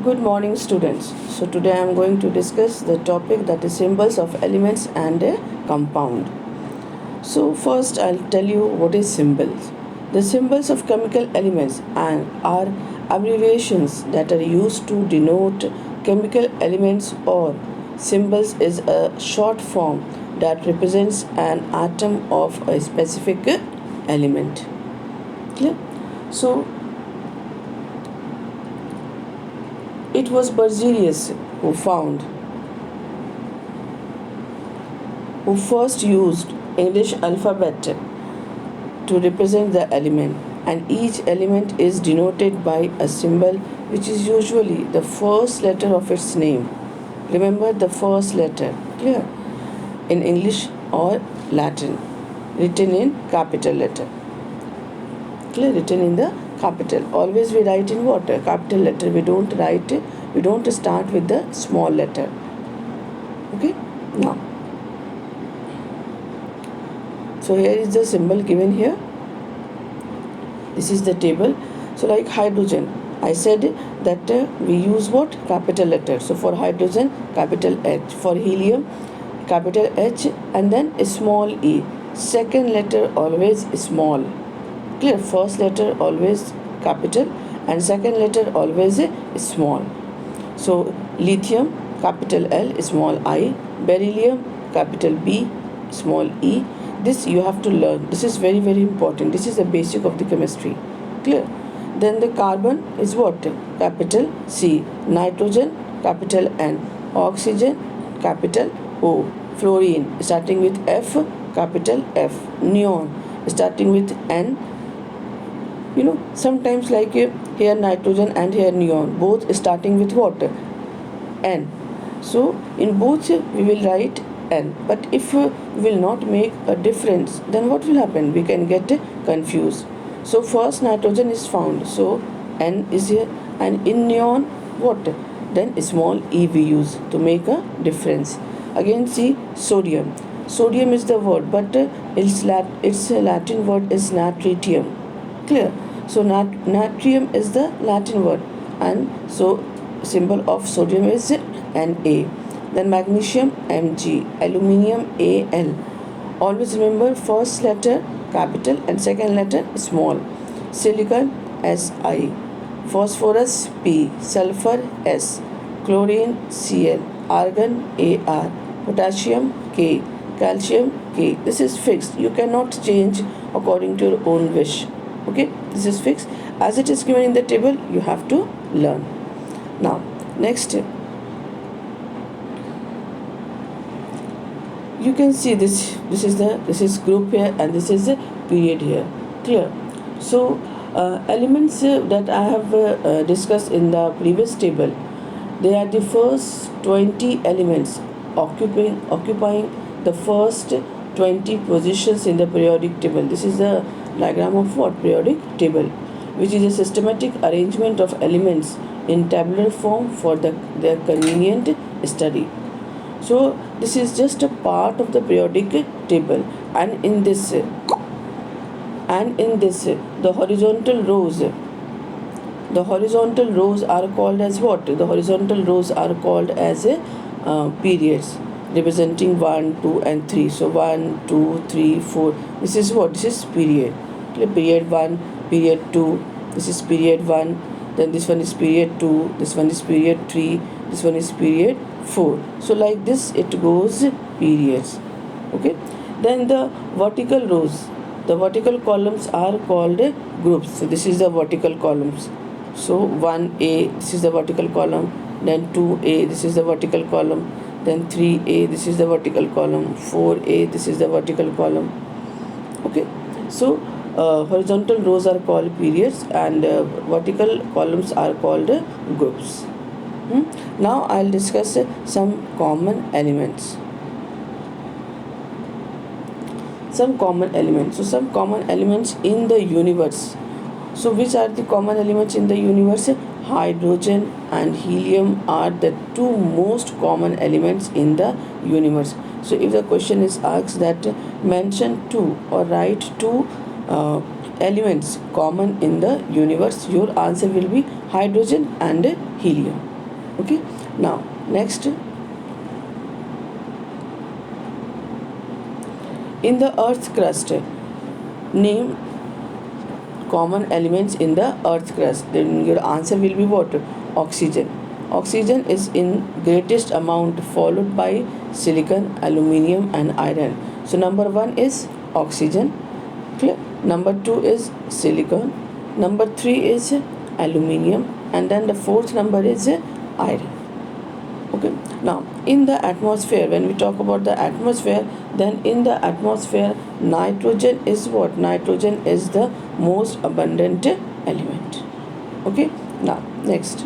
Good morning, students. So today I am going to discuss the topic that is symbols of elements and a compound. So first I'll tell you what is symbols. The symbols of chemical elements and are abbreviations that are used to denote chemical elements, or symbols is a short form that represents an atom of a specific element. Clear? So it was Berzelius who first used English alphabet to represent the element, and each element is denoted by a symbol which is usually the first letter of its name. Remember the first letter, clear? In English or Latin, written in capital letter. Clear? Written in the capital. Always we write in what? Capital letter. We don't start with the small letter. Okay? Now, so here is the symbol given here. This is the table. So like hydrogen, I said that we use what? Capital letter. So for hydrogen, capital H. For helium, capital H, and then a small e. Second letter always small. Clear? First letter always capital and second letter always small. So lithium, capital L, small I. Beryllium, capital B, small e. This you have to learn. This is very, very important. This is the basic of the chemistry. Clear? Then the carbon is what? Capital C. Nitrogen, capital N. Oxygen, capital O. Fluorine, starting with F, capital F. Neon, starting with N. Sometimes like here nitrogen and here neon, both starting with what? N. So in both we will write N, but if we will not make a difference, then what will happen? We can get confused. So first nitrogen is found, so N is here, and in neon what? Then small e we use to make a difference. Again see sodium. Sodium is the word, but its Latin word is natritium. Clear? So natrium is the Latin word, and so symbol of sodium is Na. Then magnesium, Mg. Aluminium, Al. Always remember first letter capital and second letter small. Silicon, Si. Phosphorus, P. Sulfur, S. Chlorine, Cl. Argon, Ar. Potassium, K. Calcium, K. This is fixed. You cannot change according to your own wish. Okay, this is fixed. As it is given in the table, you have to learn. Now, next, you can see this. This is group here, and this is a period here. Clear? So, elements that I have discussed in the previous table, they are the first 20 elements occupying the first 20 positions in the periodic table. This is the diagram of what? Periodic table, which is a systematic arrangement of elements in tabular form for their convenient study. So this is just a part of the periodic table, and in this the horizontal rows are called as what? The horizontal rows are called as periods, representing 1, 2 and 3. So 1, 2, 3, 4. This is what? This is period. Period 1, period 2. This is period 1. Then this one is period 2. This one is period 3. This one is period 4. So like this it goes periods. Okay. Then the vertical rows, the vertical columns are called groups. So this is the vertical columns. So 1A, this is the vertical column. Then 2A, this is the vertical column. Then 3A, this is the vertical column. 4A, this is the vertical column. Okay. So horizontal rows are called periods, and vertical columns are called groups. Now I'll discuss some common elements. So some common elements in the universe. So which are the common elements in the universe? Hydrogen and helium are the two most common elements in the universe. So if the question is asked that mention two or write two elements common in the universe, your answer will be hydrogen and helium. Okay. Now next, in the earth's crust, name common elements in the earth's crust. Then your answer will be what? Oxygen. Oxygen is in greatest amount, followed by silicon, aluminium and iron. So number 1 is oxygen. Clear? Number 2 is silicon. Number 3 is aluminium, and then the fourth number is iron. Okay. Now in the atmosphere, when we talk about the atmosphere, then in the atmosphere nitrogen is what? Nitrogen is the most abundant element. Okay. Now next,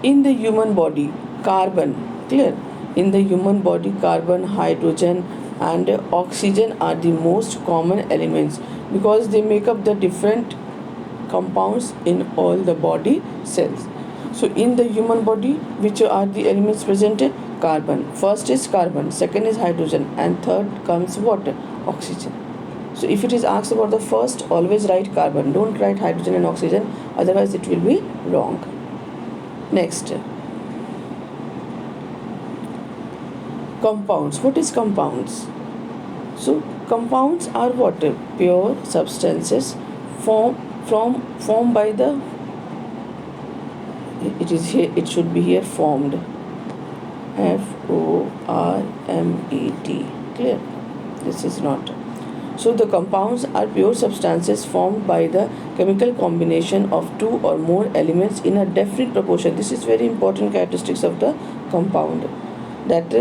in the human body, carbon. Clear? In the human body, carbon, hydrogen and oxygen are the most common elements, because they make up the different compounds in all the body cells. So in the human body, which are the elements present? Carbon. First is carbon, second is hydrogen, and third comes what? Oxygen. So if it is asked about the first, always write carbon, don't write hydrogen and oxygen, otherwise it will be wrong. Next, compounds. What is compounds? So compounds are what? Pure substances formed by the, it is here, it should be here, formed, FORMED. Clear? This is not. So the compounds are pure substances formed by the chemical combination of two or more elements in a definite proportion. This is very important characteristics of the compound, that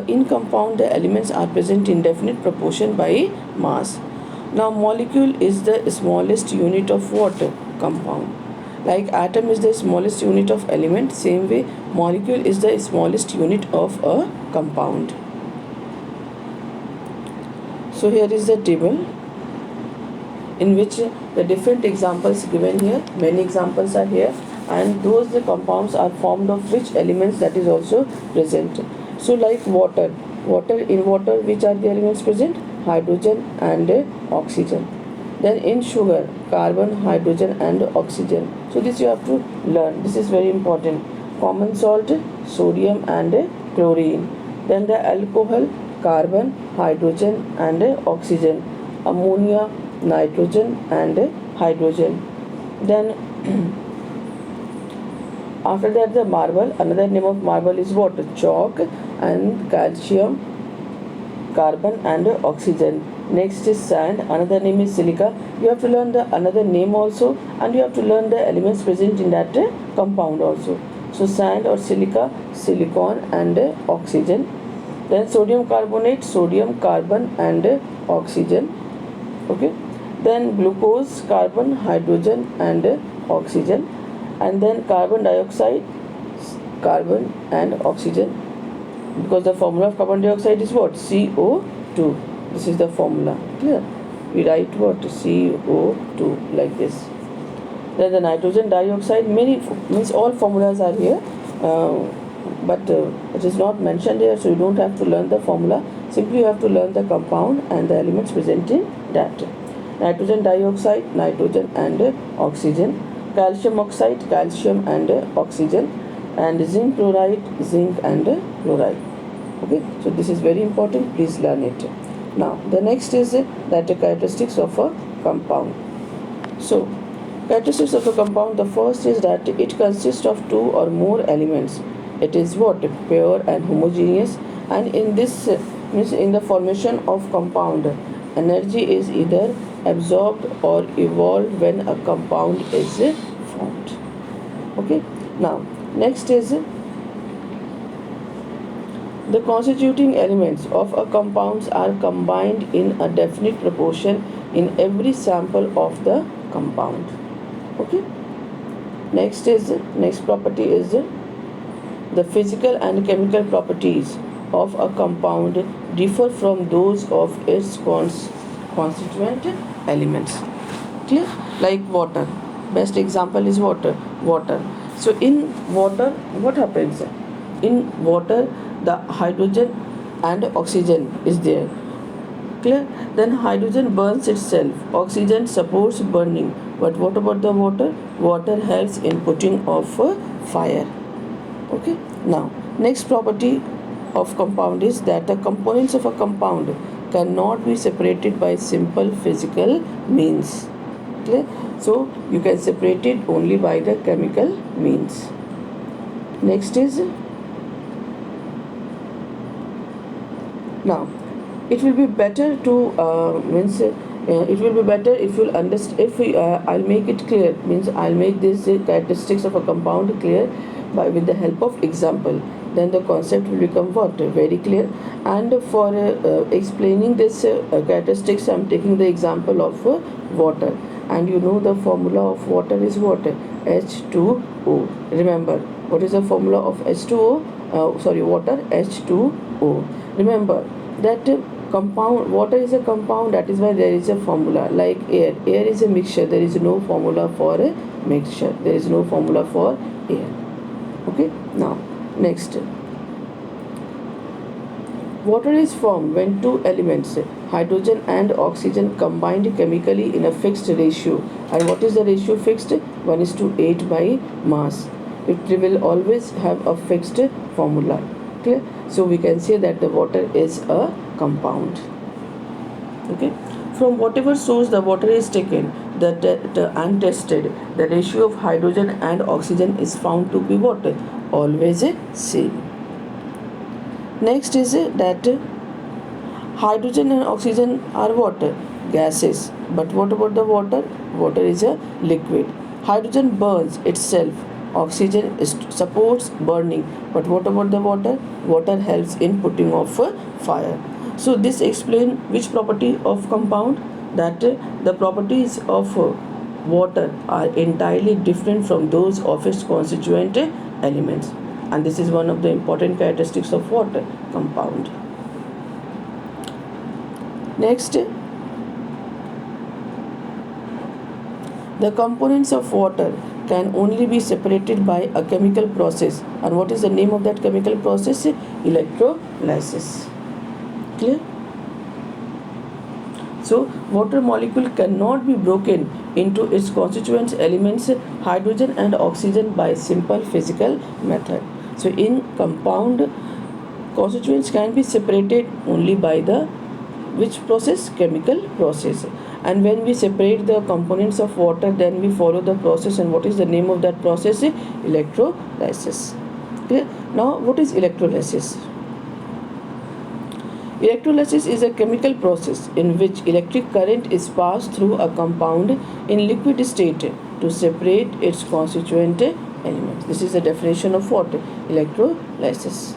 in compound the elements are present in definite proportion by mass. Now molecule is the smallest unit of what? Compound. Like atom is the smallest unit of element, same way molecule is the smallest unit of a compound. So here is the table in which the different examples given here, many examples are here, and those the compounds are formed of which elements, that is also present. So like water, in water which are the elements present? Hydrogen and oxygen. Then in sugar, carbon, hydrogen and oxygen. So this you have to learn, this is very important. Common salt, sodium and chlorine. Then the alcohol, carbon, hydrogen and oxygen. Ammonia, nitrogen and hydrogen. Then after that the marble, another name of marble is what? Chalk, and calcium, carbon and oxygen. Next is sand, another name is silica. You have to learn the another name also, and you have to learn the elements present in that compound also. So sand or silica, silicon and oxygen. Then sodium carbonate, sodium, carbon and oxygen. Okay. Then glucose, carbon, hydrogen and oxygen. And then carbon dioxide, carbon and oxygen, because the formula of carbon dioxide is what? CO2. This is the formula. Clear? We write what? CO2 like this. Then the nitrogen dioxide, means all formulas are here, but it is not mentioned here, so you don't have to learn the formula. Simply you have to learn the compound and the elements present in that. Nitrogen dioxide, nitrogen and oxygen. Calcium oxide, calcium and oxygen. And zinc chloride, zinc and chloride. Okay, so this is very important, please learn it. Now the next is that the characteristics of a compound. So characteristics of a compound, the first is that it consists of two or more elements. It is what? Pure and homogeneous, and in this means in the formation of compound, energy is either absorbed or evolved when a compound is formed. Okay. Now next is the constituting elements of a compound are combined in a definite proportion in every sample of the compound. Okay. Next property is the physical and chemical properties of a compound differ from those of its constituent elements. Clear? Like water. Best example is water. So in water, what happens? In water, the hydrogen and oxygen is there. Clear? Then hydrogen burns itself. Oxygen supports burning. But what about the water? Water helps in putting off fire. Okay. Now, next property of compound is that the components of a compound cannot be separated by simple physical means. Clear? So you can separate it only by the chemical means. Next is, now it will be better to it will be better if you'll understand, if we, I'll make it clear, means I'll make these characteristics of a compound clear by with the help of example. Then the concept will become what? Very clear. And for explaining this characteristics, I'm taking the example of water. And you know the formula of water is what? H2O. Remember, what is the formula of H2O? Water, H2O. Remember that compound, water is a compound, that is why there is a formula. Like air is a mixture, there is no formula for a mixture, there is no formula for air. Okay. Now next, water is formed when two elements, hydrogen and oxygen, combined chemically in a fixed ratio. And what is the ratio fixed? 1:8 by mass. It will always have a fixed formula. Clear? So we can say that the water is a compound. Okay. From whatever source the water is taken, and tested, the ratio of hydrogen and oxygen is found to be what? Always same. Next is that hydrogen and oxygen are what? Gases. But what about the water? Water is a liquid. Hydrogen burns itself. Oxygen supports burning. But what about the water? Water helps in putting off fire. So this explains which property of compound? That the properties of water are entirely different from those of its constituent elements. And this is one of the important characteristics of water compound. Next, the components of water can only be separated by a chemical process. And what is the name of that chemical process? Electrolysis. Clear? So water molecule cannot be broken into its constituent elements, hydrogen and oxygen, by simple physical method. So in compound, constituents can be separated only by the which process? Chemical process. And when we separate the components of water, then we follow the process. And what is the name of that process? Electrolysis. Okay. Now what is electrolysis? Electrolysis is a chemical process in which electric current is passed through a compound in liquid state to separate its constituent elements. This is the definition of what? Electrolysis.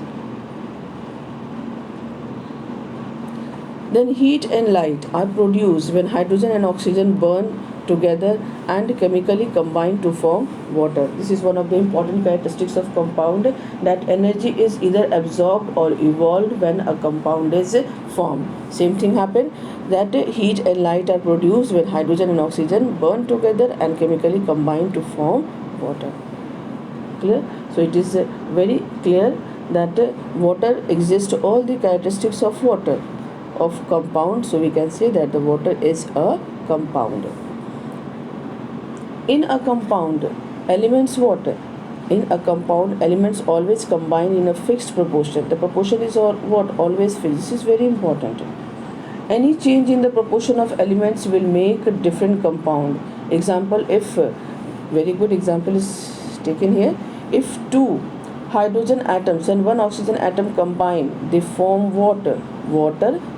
Then heat and light are produced when hydrogen and oxygen burn together and chemically combine to form water. This is one of the important characteristics of compound, that energy is either absorbed or evolved when a compound is formed. Same thing happen, that heat and light are produced when hydrogen and oxygen burn together and chemically combine to form water. Clear? So it is very clear that water exists, all the characteristics of water, of compound. So we can say that the water is a compound. In a compound, elements water. In a compound, elements always combine in a fixed proportion. The proportion is what? Always fixed. This is very important. Any change in the proportion of elements will make a different compound. Example, if very good example is taken here. If two hydrogen atoms and one oxygen atom combine, they form water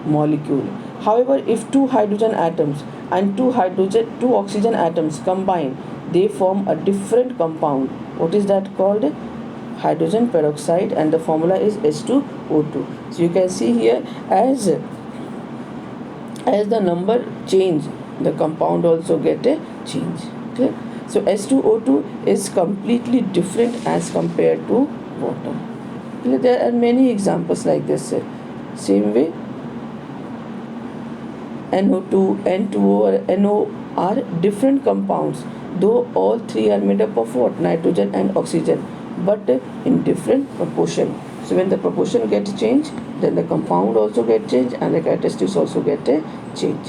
molecule. However, if two hydrogen atoms and two oxygen atoms combine, they form a different compound. What is that called? Hydrogen peroxide, and the formula is H2O2. So you can see here, as the number change, the compound also get a change. Okay? So H2O2 is completely different as compared to water. There are many examples like this. Same way, NO2, N2O or NO are different compounds, though all three are made up of what? Nitrogen and oxygen, but in different proportion. So when the proportion gets changed, then the compound also get changed and the characteristics also get a change.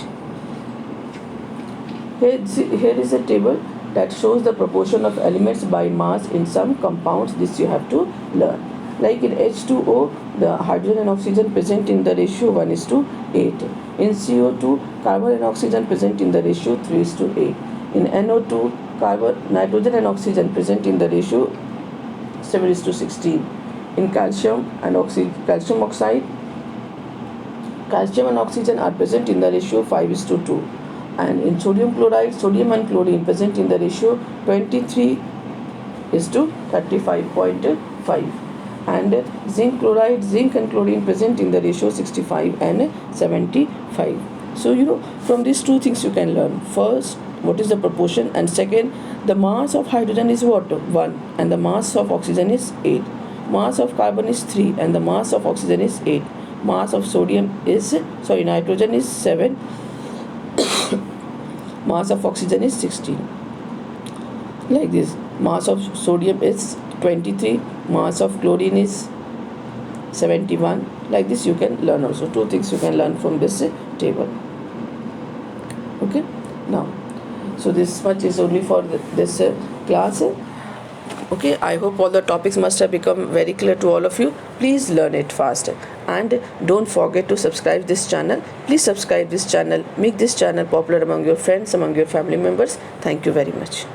Here is a table that shows the proportion of elements by mass in some compounds. This you have to learn. Like in H2O, the hydrogen and oxygen present in the ratio 1:8. In CO2, carbon and oxygen present in the ratio 3:8. In NO2, nitrogen and oxygen present in the ratio 7:16. In calcium oxide, calcium and oxygen are present in the ratio 5:2. And in sodium chloride, sodium and chlorine present in the ratio 23:35.5. And zinc chloride, zinc and chlorine present in the ratio 65 and 75. So from these two things you can learn. First, what is the proportion, and second, the mass of hydrogen is what? 1, and the mass of oxygen is 8. Mass of carbon is 3, and the mass of oxygen is 8. Mass of nitrogen is 7. Mass of oxygen is 16. Like this. Mass of sodium is 23. Mass of chlorine is 71. Like this you can learn also. Two things you can learn from this table. Okay. Now, so this much is only for this class. Okay, I hope all the topics must have become very clear to all of you. Please learn it fast, and don't forget to subscribe this channel. Please subscribe this channel. Make this channel popular among your friends, among your family members. Thank you very much.